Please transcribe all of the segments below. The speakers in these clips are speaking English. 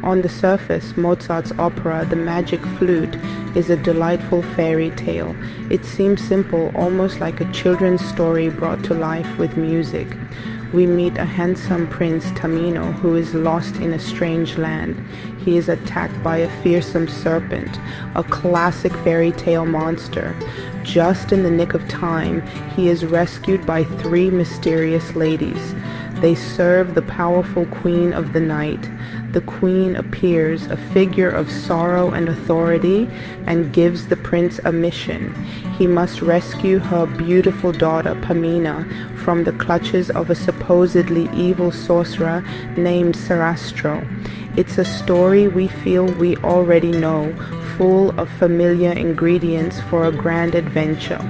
On the surface, Mozart's opera, The Magic Flute, is a delightful fairy tale. It seems simple, almost like a children's story brought to life with music. We meet a handsome prince, Tamino, who is lost in a strange land. He is attacked by a fearsome serpent, a classic fairy tale monster. Just in the nick of time, he is rescued by 3 mysterious ladies. They serve the powerful queen of the night. The queen appears, a figure of sorrow and authority, and gives the prince a mission. He must rescue her beautiful daughter, Pamina, from the clutches of a supposedly evil sorcerer named Sarastro. It's a story we feel we already know, full of familiar ingredients for a grand adventure.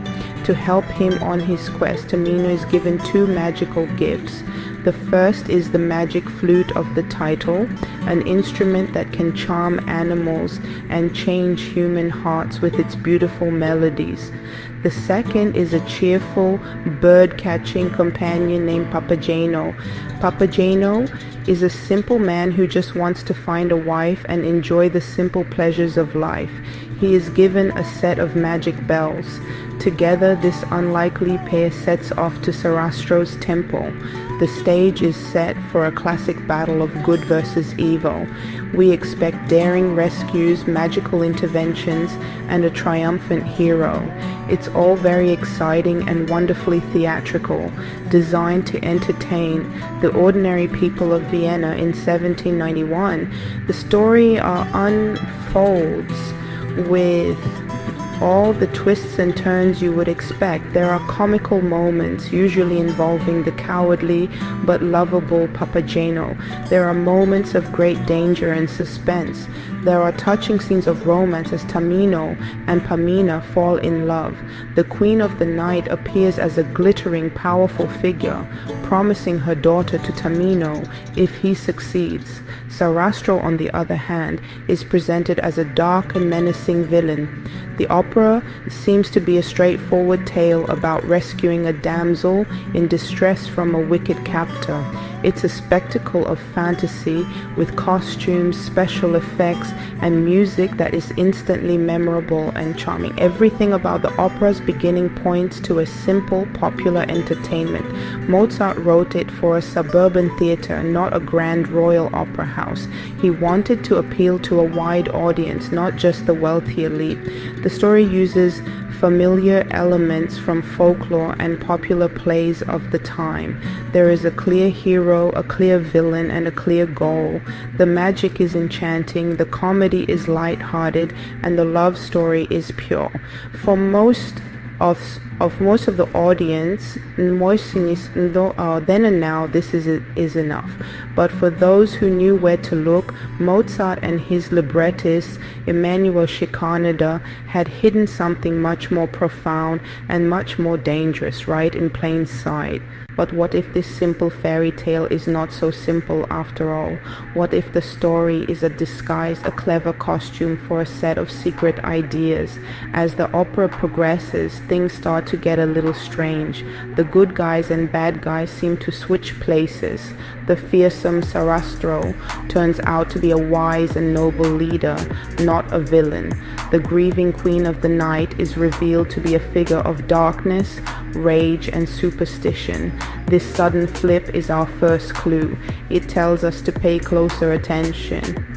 To help him on his quest, Tamino is given 2 magical gifts. The first is the magic flute of the title, an instrument that can charm animals and change human hearts with its beautiful melodies. The second is a cheerful, bird-catching companion named Papageno. Papageno is a simple man who just wants to find a wife and enjoy the simple pleasures of life. He is given a set of magic bells. Together, this unlikely pair sets off to Sarastro's temple. The stage is set for a classic battle of good versus evil. We expect daring rescues, magical interventions, and a triumphant hero. It's all very exciting and wonderfully theatrical, designed to entertain the ordinary people of Vienna in 1791. The story unfolds with all the twists and turns you would expect. There are comical moments, usually involving the cowardly but lovable Papageno. There are moments of great danger and suspense. There are touching scenes of romance as Tamino and Pamina fall in love. The Queen of the Night appears as a glittering, powerful figure, promising her daughter to Tamino if he succeeds. Sarastro, on the other hand, is presented as a dark and menacing villain. The opera seems to be a straightforward tale about rescuing a damsel in distress from a wicked captor. It's a spectacle of fantasy with costumes, special effects, and music that is instantly memorable and charming. Everything about the opera's beginning points to a simple, popular entertainment. Mozart wrote it for a suburban theater, not a grand royal opera house. He wanted to appeal to a wide audience, not just the wealthy elite. The story uses familiar elements from folklore and popular plays of the time. There is a clear hero, a clear villain, and a clear goal. The magic is enchanting, the comedy is light-hearted, and the love story is pure. For most of the audience, then and now, this is enough. But for those who knew where to look, Mozart and his librettist, Emanuel Schikaneder, had hidden something much more profound and much more dangerous right in plain sight. But what if this simple fairy tale is not so simple after all? What if the story is a disguise, a clever costume for a set of secret ideas? As the opera progresses, things start to get a little strange. The good guys and bad guys seem to switch places. The fearsome Sarastro turns out to be a wise and noble leader, not a villain. The grieving Queen of the Night is revealed to be a figure of darkness, rage, and superstition. This sudden flip is our first clue. It tells us to pay closer attention.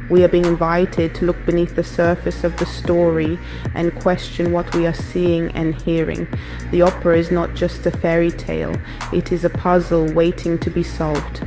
We are being invited to look beneath the surface of the story and question what we are seeing and hearing. The opera is not just a fairy tale, it is a puzzle waiting to be solved.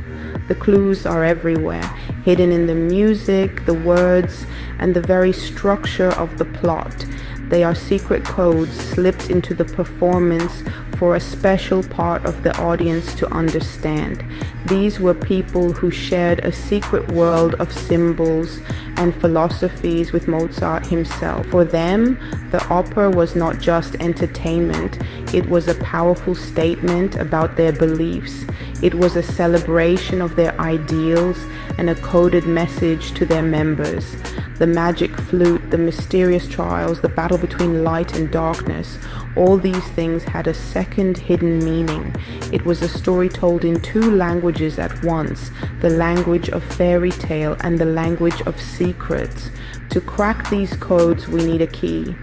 The clues are everywhere, hidden in the music, the words, and the very structure of the plot. They are secret codes slipped into the performance for a special part of the audience to understand. These were people who shared a secret world of symbols and philosophies with Mozart himself. For them, the opera was not just entertainment, it was a powerful statement about their beliefs. It was a celebration of their ideals and a coded message to their members. The magic flute, the mysterious trials, the battle between light and darkness, all these things had a second hidden meaning. It was a story told in two languages at once, the language of fairy tale and the language of secrets. To crack these codes, we need a key.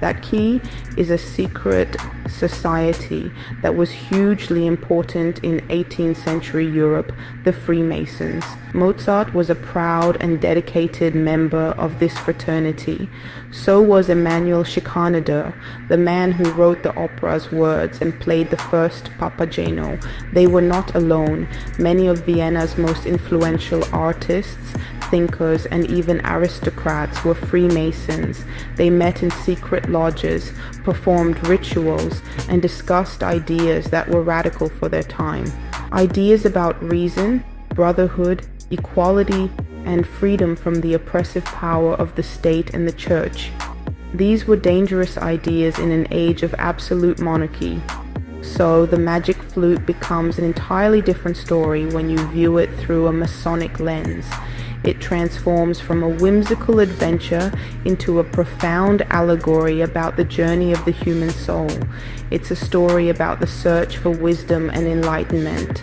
That key is a secret society that was hugely important in 18th century Europe, the Freemasons. Mozart was a proud and dedicated member of this fraternity. So was Emanuel Schikaneder, the man who wrote the opera's words and played the first Papageno. They were not alone. Many of Vienna's most influential artists, thinkers, and even aristocrats were Freemasons. They met in secret lodges, performed rituals, and discussed ideas that were radical for their time. Ideas about reason, brotherhood, equality, and freedom from the oppressive power of the state and the church. These were dangerous ideas in an age of absolute monarchy. So the magic flute becomes an entirely different story when you view it through a Masonic lens. It transforms from a whimsical adventure into a profound allegory about the journey of the human soul. It's a story about the search for wisdom and enlightenment.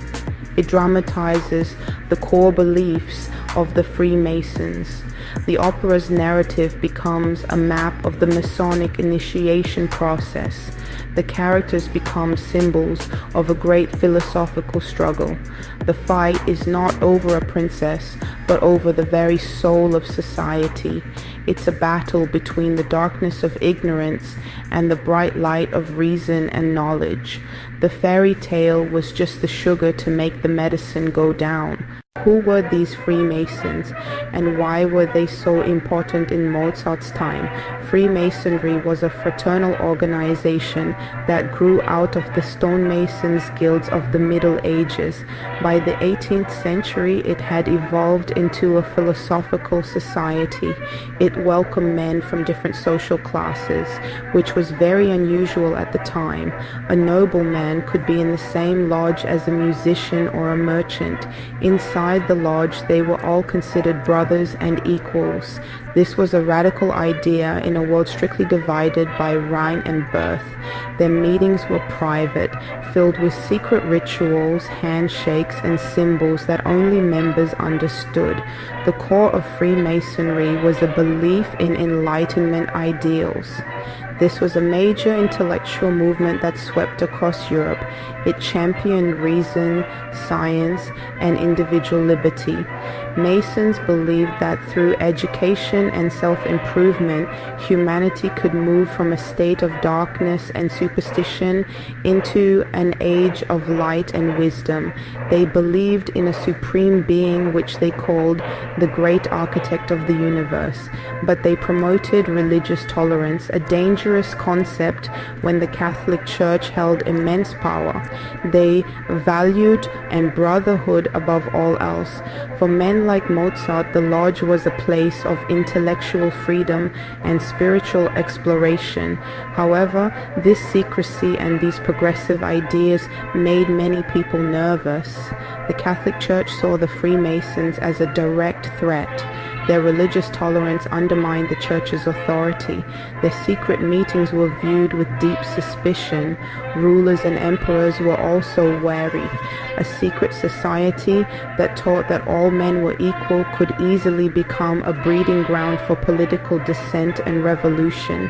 It dramatizes the core beliefs of the Freemasons. The opera's narrative becomes a map of the Masonic initiation process. The characters become symbols of a great philosophical struggle. The fight is not over a princess, but over the very soul of society. It's a battle between the darkness of ignorance and the bright light of reason and knowledge. The fairy tale was just the sugar to make the medicine go down. Who were these Freemasons, and why were they so important in Mozart's time? Freemasonry was a fraternal organization that grew out of the stonemasons guilds of the Middle Ages. By the 18th century, it had evolved into a philosophical society. It welcomed men from different social classes, which was very unusual at the time. A nobleman could be in the same lodge as a musician or a merchant. Inside the lodge, they were all considered brothers and equals. This was a radical idea in a world strictly divided by rank and birth. Their meetings were private, filled with secret rituals, handshakes, and symbols that only members understood. The core of Freemasonry was a belief in Enlightenment ideals. This was a major intellectual movement that swept across Europe. It championed reason, science, and individual liberty. Masons believed that through education and self-improvement, humanity could move from a state of darkness and superstition into an age of light and wisdom. They believed in a supreme being which they called the great architect of the universe, but they promoted religious tolerance, a dangerous concept when the Catholic Church held immense power. They valued and brotherhood above all else. For men like Mozart, the lodge was a place of intellectual freedom and spiritual exploration. However, this secrecy and these progressive ideas made many people nervous. The Catholic Church saw the Freemasons as a direct threat. Their religious tolerance undermined the church's authority. Their secret meetings were viewed with deep suspicion. Rulers and emperors were also wary. A secret society that taught that all men were equal could easily become a breeding ground for political dissent and revolution.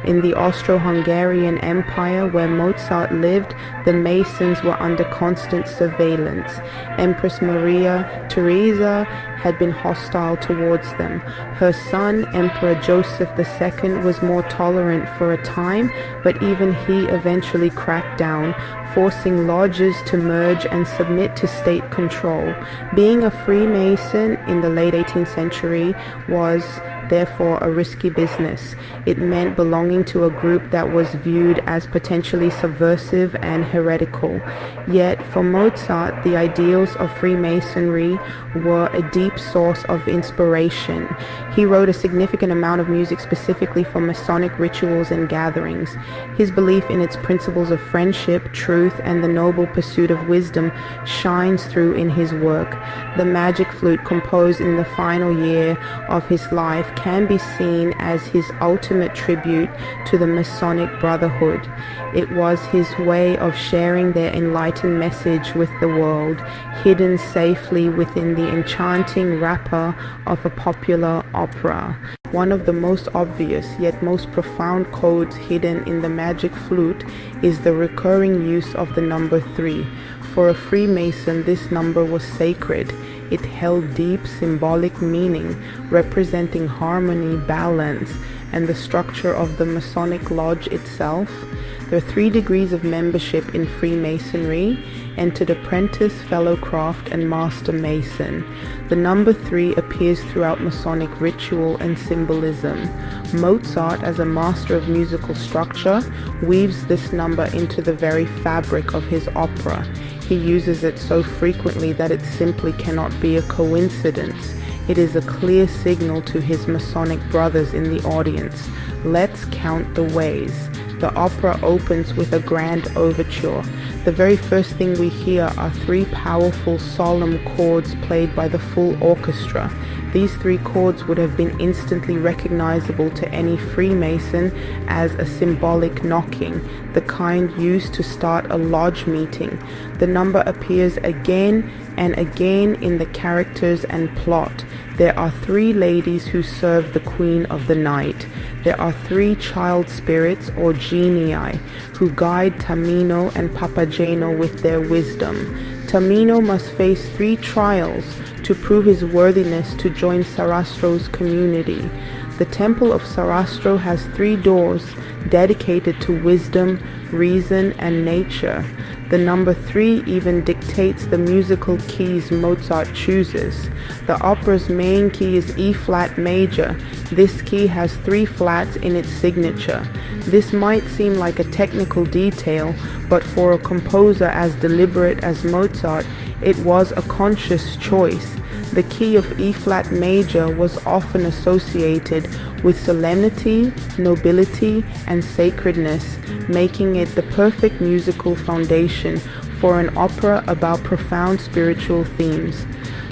In the Austro-Hungarian Empire, where Mozart lived, the Masons were under constant surveillance. Empress Maria Theresa had been hostile towards them. Her son, Emperor Joseph II, was more tolerant for a time, but even he eventually cracked down, forcing lodges to merge and submit to state control. Being a Freemason in the late 18th century was therefore a risky business. It meant belonging to a group that was viewed as potentially subversive and heretical. Yet for Mozart, the ideals of Freemasonry were a deep source of inspiration. He wrote a significant amount of music specifically for Masonic rituals and gatherings. His belief in its principles of friendship, truth, and the noble pursuit of wisdom shines through in his work. The Magic Flute, composed in the final year of his life, can be seen as his ultimate tribute to the Masonic Brotherhood. It was his way of sharing their enlightened message with the world, hidden safely within the enchanting wrapper of a popular opera. One of the most obvious yet most profound codes hidden in the Magic Flute is the recurring use of the number 3. For a Freemason, this number was sacred. It held deep symbolic meaning, representing harmony, balance, and the structure of the Masonic Lodge itself. There are 3 degrees of membership in Freemasonry: entered apprentice, fellow craft, and master mason. The number 3 appears throughout Masonic ritual and symbolism. Mozart, as a master of musical structure, weaves this number into the very fabric of his opera. He uses it so frequently that it simply cannot be a coincidence. It is a clear signal to his Masonic brothers in the audience. Let's count the ways. The opera opens with a grand overture. The very first thing we hear are 3 powerful, solemn chords played by the full orchestra. These 3 chords would have been instantly recognizable to any Freemason as a symbolic knocking, the kind used to start a lodge meeting. The number appears again and again in the characters and plot. There are 3 ladies who serve the Queen of the Night. There are 3 child spirits or genii who guide Tamino and Papageno with their wisdom. Tamino must face 3 trials to prove his worthiness to join Sarastro's community. The temple of Sarastro has 3 doors dedicated to wisdom, reason, and nature. The number 3 even dictates the musical keys Mozart chooses. The opera's main key is E-flat major. This key has 3 flats in its signature. This might seem like a technical detail, but for a composer as deliberate as Mozart, it was a conscious choice. The key of E-flat major was often associated with solemnity, nobility, and sacredness, making it the perfect musical foundation for an opera about profound spiritual themes.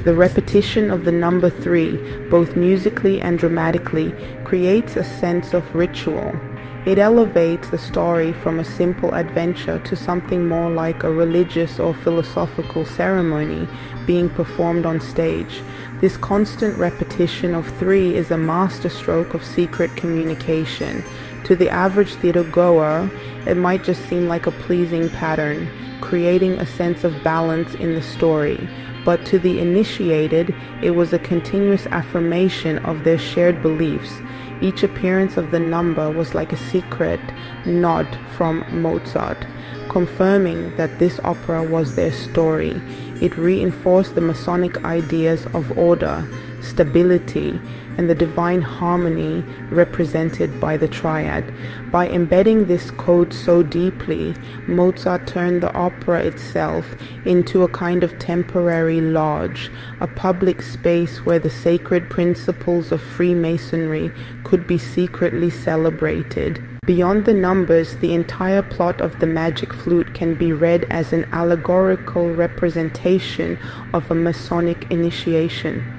The repetition of the number 3, both musically and dramatically, creates a sense of ritual. It elevates the story from a simple adventure to something more like a religious or philosophical ceremony being performed on stage. This constant repetition of 3 is a masterstroke of secret communication. To the average theater goer, it might just seem like a pleasing pattern, creating a sense of balance in the story. But to the initiated, it was a continuous affirmation of their shared beliefs. Each appearance of the number was like a secret nod from Mozart, confirming that this opera was their story. It reinforced the Masonic ideas of order, stability, and the divine harmony represented by the triad. By embedding this code so deeply, Mozart turned the opera itself into a kind of temporary lodge, a public space where the sacred principles of Freemasonry could be secretly celebrated. Beyond the numbers, the entire plot of the Magic Flute can be read as an allegorical representation of a Masonic initiation.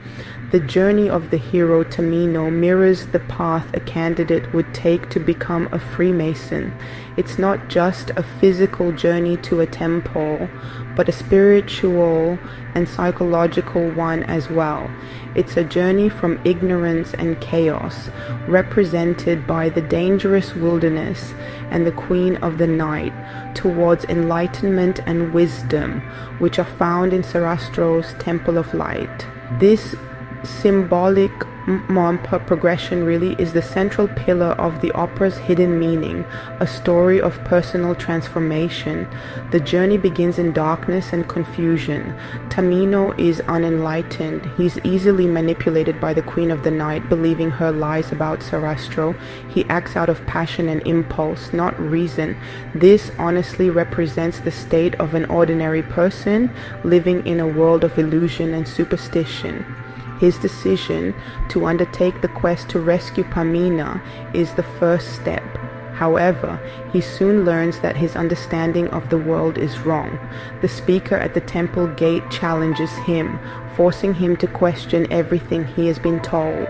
The journey of the hero Tamino mirrors the path a candidate would take to become a Freemason. It's not just a physical journey to a temple, but a spiritual and psychological one as well. It's a journey from ignorance and chaos, represented by the dangerous wilderness and the Queen of the Night, towards enlightenment and wisdom, which are found in Sarastro's Temple of Light. This symbolic progression really is the central pillar of the opera's hidden meaning, a story of personal transformation. The journey begins in darkness and confusion. Tamino is unenlightened. He's easily manipulated by the Queen of the Night, believing her lies about Sarastro. He acts out of passion and impulse, not reason. This honestly represents the state of an ordinary person living in a world of illusion and superstition. His decision to undertake the quest to rescue Pamina is the first step. However, he soon learns that his understanding of the world is wrong. The speaker at the temple gate challenges him, forcing him to question everything he has been told.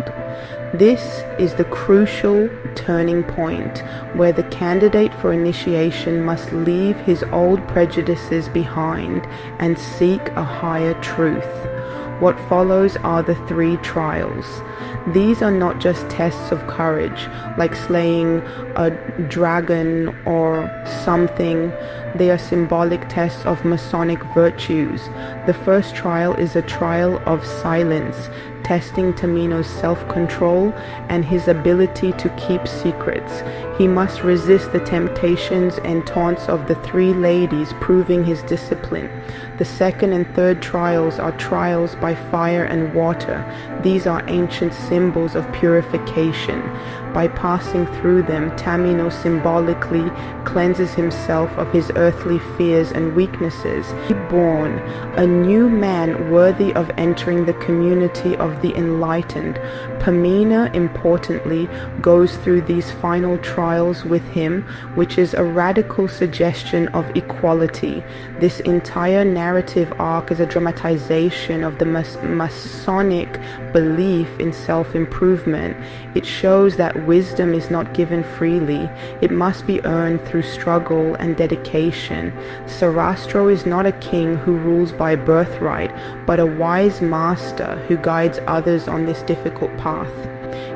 This is the crucial turning point where the candidate for initiation must leave his old prejudices behind and seek a higher truth. What follows are the 3 trials. These are not just tests of courage, like slaying a dragon or something. They are symbolic tests of Masonic virtues. The first trial is a trial of silence, testing Tamino's self-control and his ability to keep secrets. He must resist the temptations and taunts of the 3 ladies, proving his discipline. The second and third trials are trials by fire and water. These are ancient symbols of purification. By passing through them, Tamino symbolically cleanses himself of his earthly fears and weaknesses. Reborn, a new man worthy of entering the community of the enlightened. Tamino, importantly, goes through these final trials with him, which is a radical suggestion of equality. This entire narrative arc is a dramatization of the Masonic belief in self-improvement. It shows that wisdom is not given freely. It must be earned through struggle and dedication. Sarastro is not a king who rules by birthright, but a wise master who guides others on this difficult path.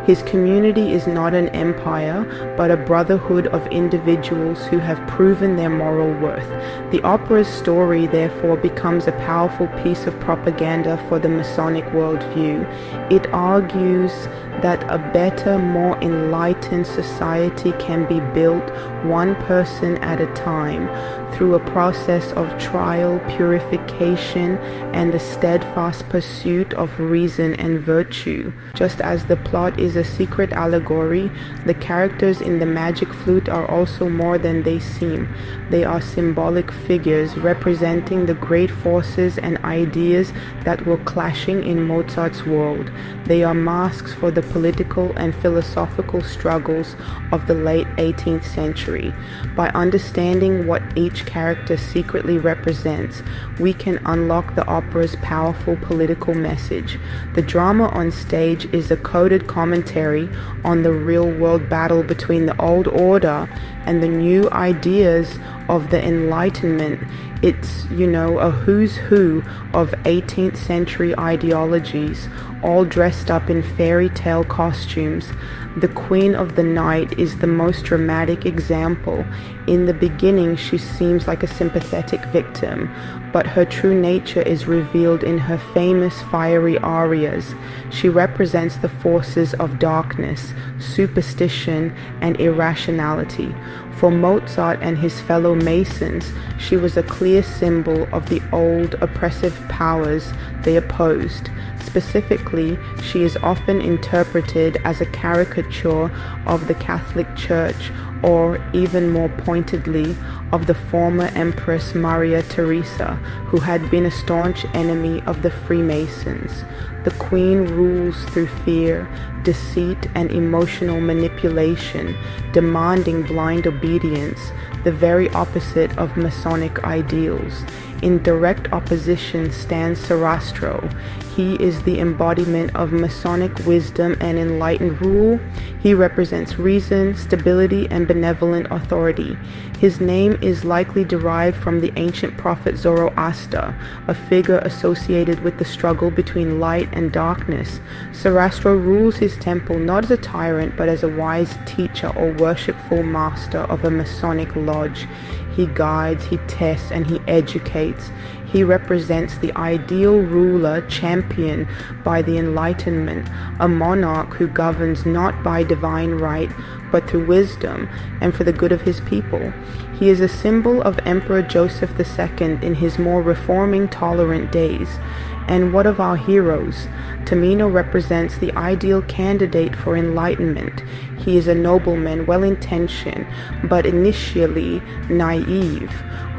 His community is not an empire, but a brotherhood of individuals who have proven their moral worth. The opera's story, therefore, becomes a powerful piece of propaganda for the Masonic worldview. It argues that a better, more enlightened society can be built one person at a time through a process of trial, purification, and the steadfast pursuit of reason and virtue. Just as the plot is a secret allegory, the characters in the Magic Flute are also more than they seem. They are symbolic figures representing the great forces and ideas that were clashing in Mozart's world. They are masks for the political and philosophical struggles of the late 18th century. By understanding what each character secretly represents, we can unlock the opera's powerful political message. The drama on stage is a coded commentary on the real-world battle between the old order and the new ideas of the Enlightenment. It's, a who's who of 18th century ideologies, all dressed up in fairy tale costumes. The Queen of the Night is the most dramatic example. In the beginning, she seems like a sympathetic victim, but her true nature is revealed in her famous fiery arias. She represents the forces of darkness, superstition, and irrationality. For Mozart and his fellow Masons, she was a clear symbol of the old oppressive powers they opposed. Specifically, she is often interpreted as a caricature of the Catholic Church, or even more pointedly, of the former Empress Maria Theresa, who had been a staunch enemy of the Freemasons. The Queen rules through fear, deceit, and emotional manipulation, demanding blind obedience, the very opposite of Masonic ideals. In direct opposition stands Sarastro. He is the embodiment of Masonic wisdom and enlightened rule. He represents reason, stability, and benevolent authority. His name is likely derived from the ancient prophet Zoroaster, a figure associated with the struggle between light and darkness. Sarastro rules his temple not as a tyrant, but as a wise teacher or worshipful master of a Masonic lodge. He guides, he tests, and he educates. He represents the ideal ruler championed by the Enlightenment, a monarch who governs not by divine right, but through wisdom and for the good of his people. He is a symbol of Emperor Joseph II in his more reforming, tolerant days. And what of our heroes? Tamino represents the ideal candidate for enlightenment. He is a nobleman, well-intentioned, but initially naive,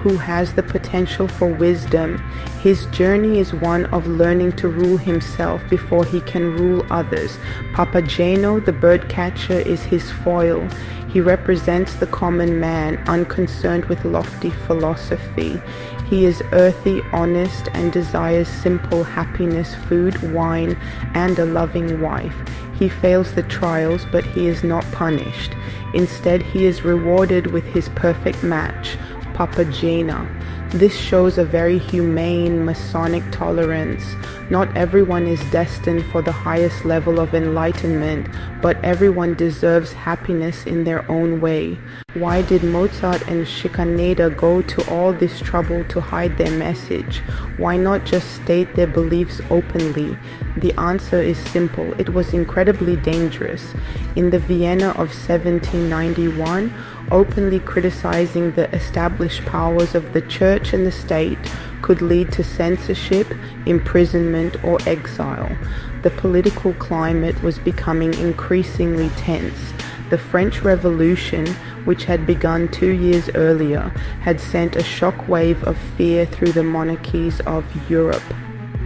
who has the potential for wisdom. His journey is one of learning to rule himself before he can rule others. Papageno, the birdcatcher, is his foil. He represents the common man, unconcerned with lofty philosophy. He is earthy, honest, and desires simple happiness, food, wine, and a loving wife. He fails the trials, but he is not punished. Instead, he is rewarded with his perfect match, Papagena. This shows a very humane Masonic tolerance. Not everyone is destined for the highest level of enlightenment, but everyone deserves happiness in their own way. Why did Mozart and Schikaneder go to all this trouble to hide their message? Why not just state their beliefs openly? The answer is simple. It was incredibly dangerous. In the Vienna of 1791, openly criticizing the established powers of the church and the state could lead to censorship, imprisonment, or exile. The political climate was becoming increasingly tense. The French Revolution, which had begun 2 years earlier, had sent a shockwave of fear through the monarchies of Europe.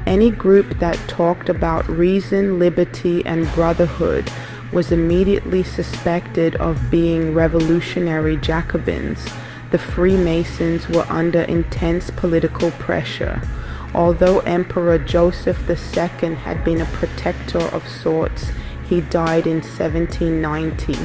Any group that talked about reason, liberty, and brotherhood was immediately suspected of being revolutionary Jacobins. The Freemasons were under intense political pressure. Although Emperor Joseph II had been a protector of sorts, he died in 1790.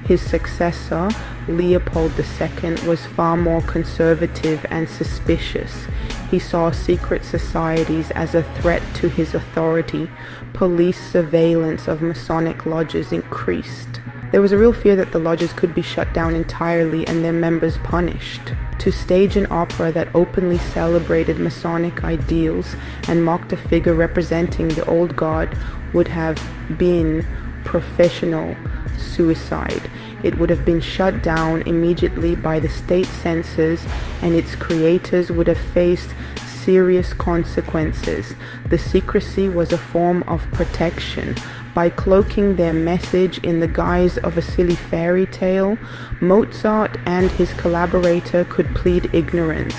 His successor, Leopold II, was far more conservative and suspicious. He saw secret societies as a threat to his authority. Police surveillance of Masonic lodges increased. There was a real fear that the lodges could be shut down entirely and their members punished. To stage an opera that openly celebrated Masonic ideals and mocked a figure representing the old guard would have been professional suicide. It would have been shut down immediately by the state censors, and its creators would have faced serious consequences. The secrecy was a form of protection. By cloaking their message in the guise of a silly fairy tale, Mozart and his collaborator could plead ignorance.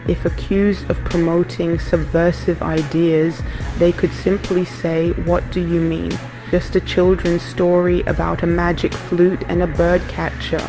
If accused of promoting subversive ideas, they could simply say, "What do you mean? Just a children's story about a magic flute and a bird catcher."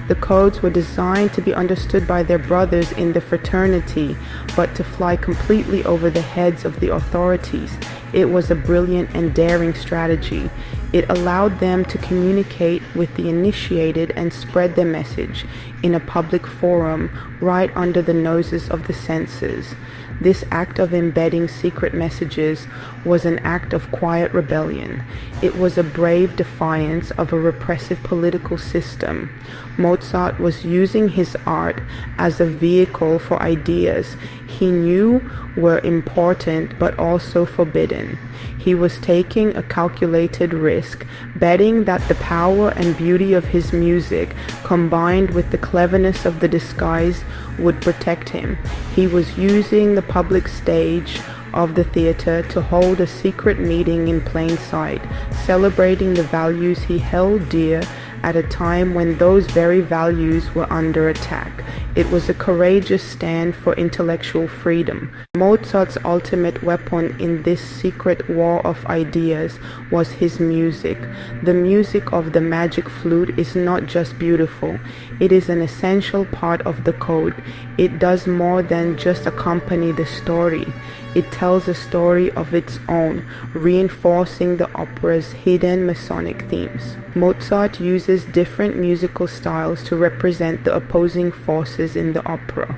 The codes were designed to be understood by their brothers in the fraternity, but to fly completely over the heads of the authorities. It was a brilliant and daring strategy. It allowed them to communicate with the initiated and spread their message in a public forum right under the noses of the censors. This act of embedding secret messages was an act of quiet rebellion. It was a brave defiance of a repressive political system. Mozart was using his art as a vehicle for ideas he knew were important but also forbidden. He was taking a calculated risk, betting that the power and beauty of his music, combined with the cleverness of the disguise, would protect him. He was using the public stage of the theater to hold a secret meeting in plain sight, celebrating the values he held dear at a time when those very values were under attack. It was a courageous stand for intellectual freedom. Mozart's ultimate weapon in this secret war of ideas was his music. The music of the Magic Flute is not just beautiful, it is an essential part of the code. It does more than just accompany the story. It tells a story of its own, reinforcing the opera's hidden Masonic themes. Mozart uses different musical styles to represent the opposing forces in the opera.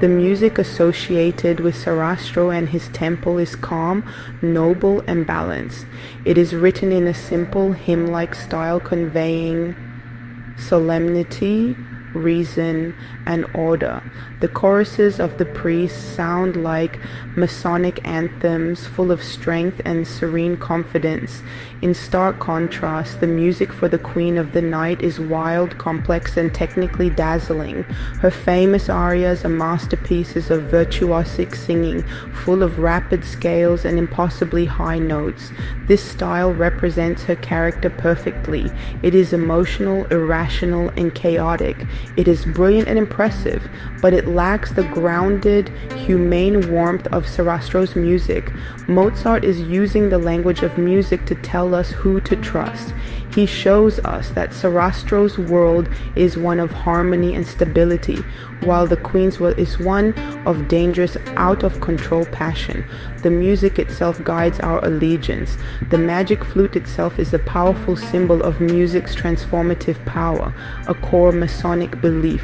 The music associated with Sarastro and his temple is calm, noble, and balanced. It is written in a simple hymn-like style conveying solemnity, reason, and order. The choruses of the priests sound like Masonic anthems full of strength and serene confidence. In stark contrast, the music for the Queen of the Night is wild, complex, and technically dazzling. Her famous arias are masterpieces of virtuosic singing, full of rapid scales and impossibly high notes. This style represents her character perfectly. It is emotional, irrational, and chaotic. It is brilliant and impressive, but it lacks the grounded, humane warmth of Sarastro's music. Mozart is using the language of music to tell us who to trust. He shows us that Sarastro's world is one of harmony and stability, while the Queen's world is one of dangerous, out-of-control passion. The music itself guides our allegiance. The magic flute itself is a powerful symbol of music's transformative power, a core Masonic belief.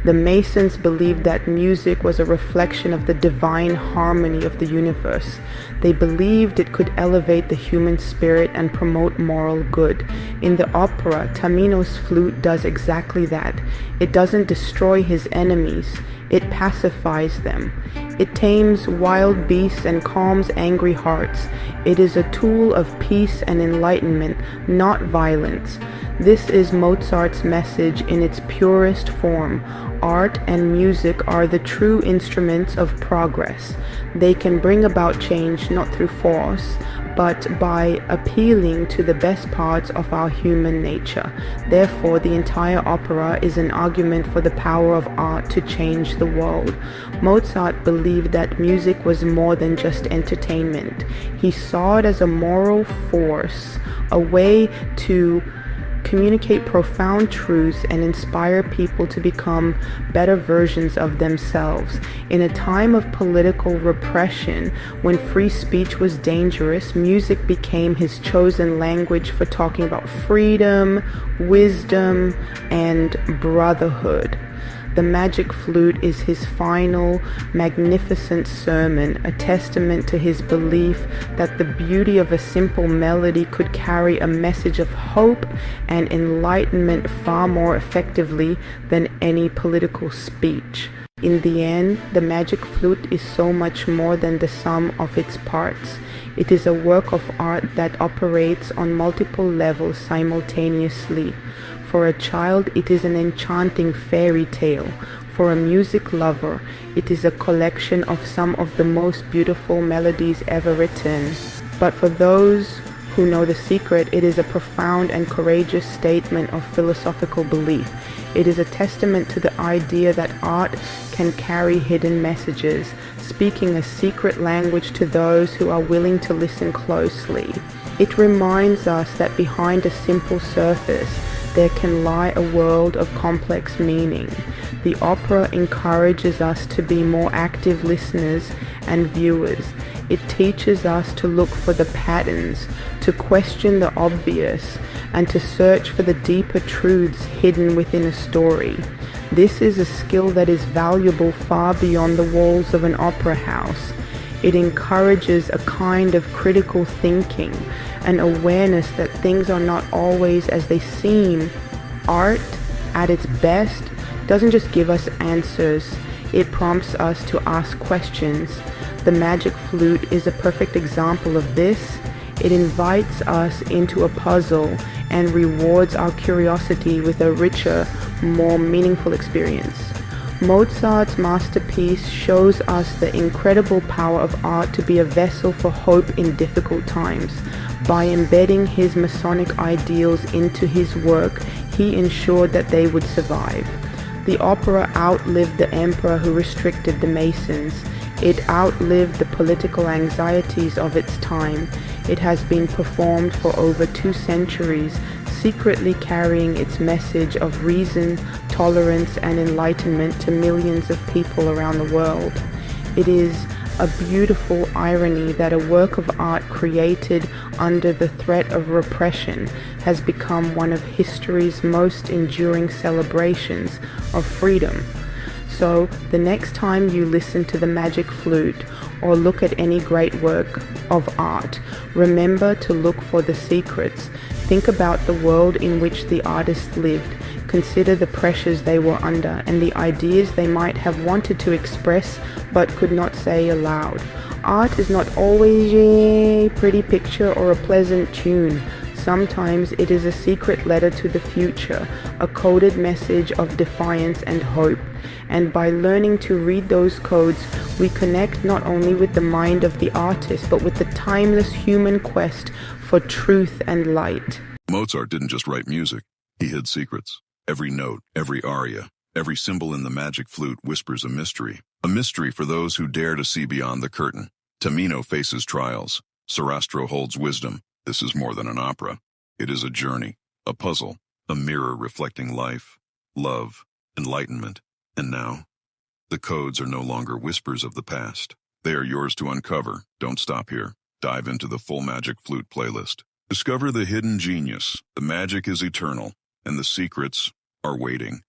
The Masons believed that music was a reflection of the divine harmony of the universe. They believed it could elevate the human spirit and promote moral good. In the opera, Tamino's flute does exactly that. It doesn't destroy his enemies, it pacifies them. It tames wild beasts and calms angry hearts. It is a tool of peace and enlightenment, not violence. This is Mozart's message in its purest form. Art and music are the true instruments of progress. They can bring about change not through force, but by appealing to the best parts of our human nature. Therefore, the entire opera is an argument for the power of art to change the world. Mozart believed that music was more than just entertainment. He saw it as a moral force, a way to communicate profound truths and inspire people to become better versions of themselves. In a time of political repression, when free speech was dangerous, music became his chosen language for talking about freedom, wisdom, and brotherhood. The Magic Flute is his final, magnificent sermon, a testament to his belief that the beauty of a simple melody could carry a message of hope and enlightenment far more effectively than any political speech. In the end, the Magic Flute is so much more than the sum of its parts. It is a work of art that operates on multiple levels simultaneously. For a child, it is an enchanting fairy tale. For a music lover, it is a collection of some of the most beautiful melodies ever written. But for those who know the secret, it is a profound and courageous statement of philosophical belief. It is a testament to the idea that art can carry hidden messages, speaking a secret language to those who are willing to listen closely. It reminds us that behind a simple surface, there can lie a world of complex meaning. The opera encourages us to be more active listeners and viewers. It teaches us to look for the patterns, to question the obvious, and to search for the deeper truths hidden within a story. This is a skill that is valuable far beyond the walls of an opera house. It encourages a kind of critical thinking, an awareness that things are not always as they seem. Art, at its best, doesn't just give us answers, it prompts us to ask questions. The Magic Flute is a perfect example of this. It invites us into a puzzle and rewards our curiosity with a richer, more meaningful experience. Mozart's masterpiece shows us the incredible power of art to be a vessel for hope in difficult times. By embedding his Masonic ideals into his work, he ensured that they would survive. The opera outlived the emperor who restricted the Masons. It outlived the political anxieties of its time. It has been performed for over 2 centuries, secretly carrying its message of reason, tolerance, and enlightenment to millions of people around the world. It is a beautiful irony that a work of art created under the threat of repression has become one of history's most enduring celebrations of freedom. So, the next time you listen to the Magic Flute or look at any great work of art, remember to look for the secrets. Think about the world in which the artist lived. Consider the pressures they were under and the ideas they might have wanted to express but could not say aloud. Art is not always a pretty picture or a pleasant tune. Sometimes it is a secret letter to the future, a coded message of defiance and hope. And by learning to read those codes, we connect not only with the mind of the artist, but with the timeless human quest for truth and light. Mozart didn't just write music, he hid secrets. Every note, every aria, every symbol in the Magic Flute whispers a mystery for those who dare to see beyond the curtain. Tamino faces trials. Sarastro holds wisdom. This is more than an opera. It is a journey. A puzzle, a mirror reflecting life, love, enlightenment. And now, the codes are no longer whispers of the past. They are yours to uncover. Don't stop here. Dive into the full Magic Flute playlist. Discover the hidden genius. The magic is eternal, and the secrets are waiting.